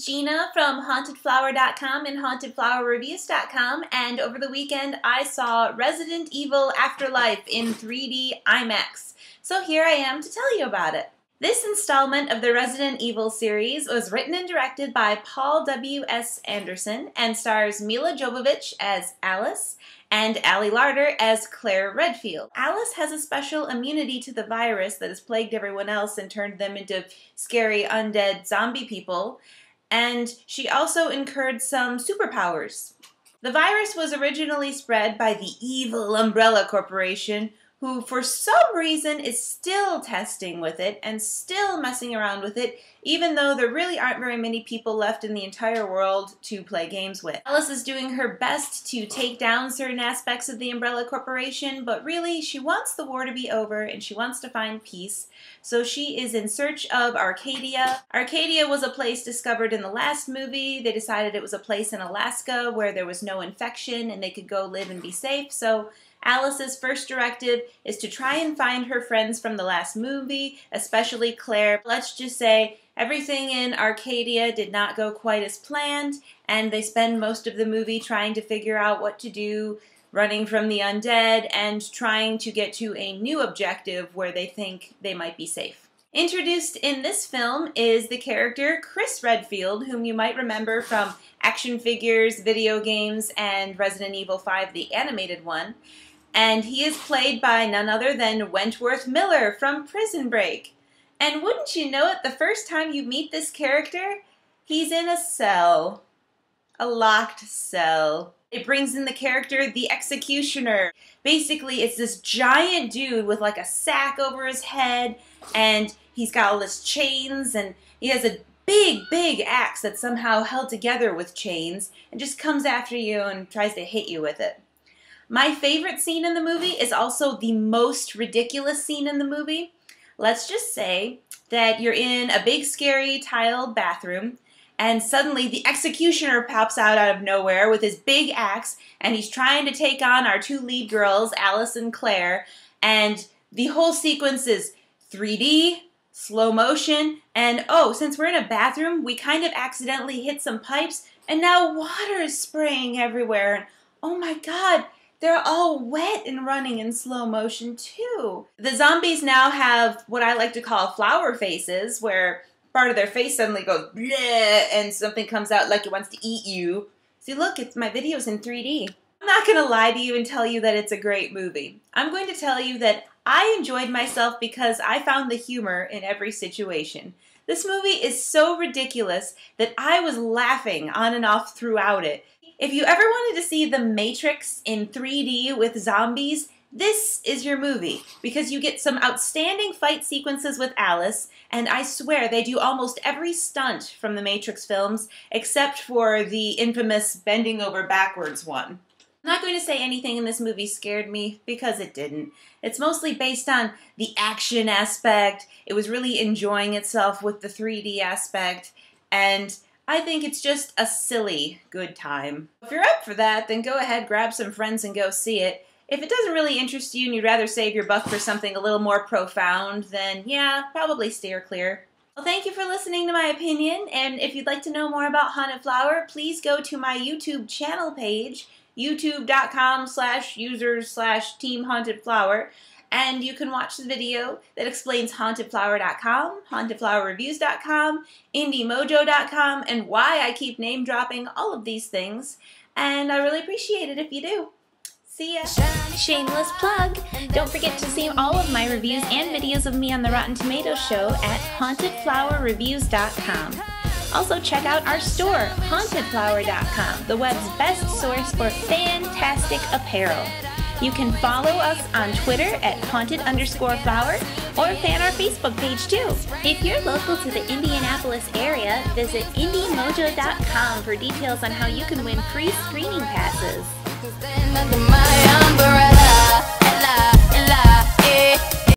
Gina from hauntedflower.com and hauntedflowerreviews.com, and over the weekend I saw Resident Evil Afterlife in 3D IMAX. So here I am to tell you about it. This installment of the Resident Evil series was written and directed by Paul W.S. Anderson and stars Milla Jovovich as Alice and Larter as Claire Redfield. Alice has a special immunity to the virus that has plagued everyone else and turned them into scary undead zombie people, and she also incurred some superpowers. The virus was originally spread by the evil Umbrella Corporation, who for some reason is still testing with it and still messing around with it, even though there really aren't very many people left in the entire world to play games with. Alice is doing her best to take down certain aspects of the Umbrella Corporation, but really she wants the war to be over and she wants to find peace. So she is in search of Arcadia. Arcadia was a place discovered in the last movie. They decided it was a place in Alaska where there was no infection and they could go live and be safe. So Alice's first directive is to try and find her friends from the last movie, especially Claire. Let's just say everything in Arcadia did not go quite as planned, and they spend most of the movie trying to figure out what to do, running from the undead, and trying to get to a new objective where they think they might be safe. Introduced in this film is the character Chris Redfield, whom you might remember from action figures, video games, and Resident Evil 5, the animated one. And he is played by none other than Wentworth Miller from Prison Break. And wouldn't you know it, the first time you meet this character, he's in a cell. A locked cell. It brings in the character the Executioner. Basically, it's this giant dude with like a sack over his head, and he's got all his chains, and he has a big axe that's somehow held together with chains, and just comes after you and tries to hit you with it. My favorite scene in the movie is also the most ridiculous scene in the movie. Let's just say that you're in a big scary tiled bathroom and suddenly the Executioner pops out of nowhere with his big axe and he's trying to take on our two lead girls, Alice and Claire, and the whole sequence is 3D, slow motion, and oh, since we're in a bathroom, we kind of accidentally hit some pipes and now water is spraying everywhere. And oh my god, they're all wet and running in slow motion too. The zombies now have what I like to call flower faces, where part of their face suddenly goes bleh, and something comes out like it wants to eat you. See, look, my video's in 3D. I'm not going to lie to you and tell you that it's a great movie. I'm going to tell you that I enjoyed myself because I found the humor in every situation. This movie is so ridiculous that I was laughing on and off throughout it. If you ever wanted to see The Matrix in 3D with zombies, this is your movie, because you get some outstanding fight sequences with Alice, and I swear they do almost every stunt from the Matrix films, except for the infamous bending over backwards one. I'm not going to say anything in this movie scared me, because it didn't. It's mostly based on the action aspect. It was really enjoying itself with the 3D aspect, and I think it's just a silly good time. If you're up for that, then go ahead, grab some friends and go see it. If it doesn't really interest you and you'd rather save your buck for something a little more profound, then yeah, probably steer clear. Well, thank you for listening to my opinion, and if you'd like to know more about Haunted Flower, please go to my YouTube channel page, youtube.com/users/teamhauntedflower, and you can watch the video that explains hauntedflower.com, hauntedflowerreviews.com, indiemojo.com, and why I keep name dropping all of these things, and I really appreciate it if you do. See ya! Shameless plug! Don't forget to see all of my reviews and videos of me on the Rotten Tomatoes show at hauntedflowerreviews.com. Also check out our store, hauntedflower.com, the web's best source for fantastic apparel. You can follow us on Twitter at haunted_flower or fan our Facebook page too. If you're local to the Indianapolis area, visit indiemojo.com for details on how you can win free screening passes.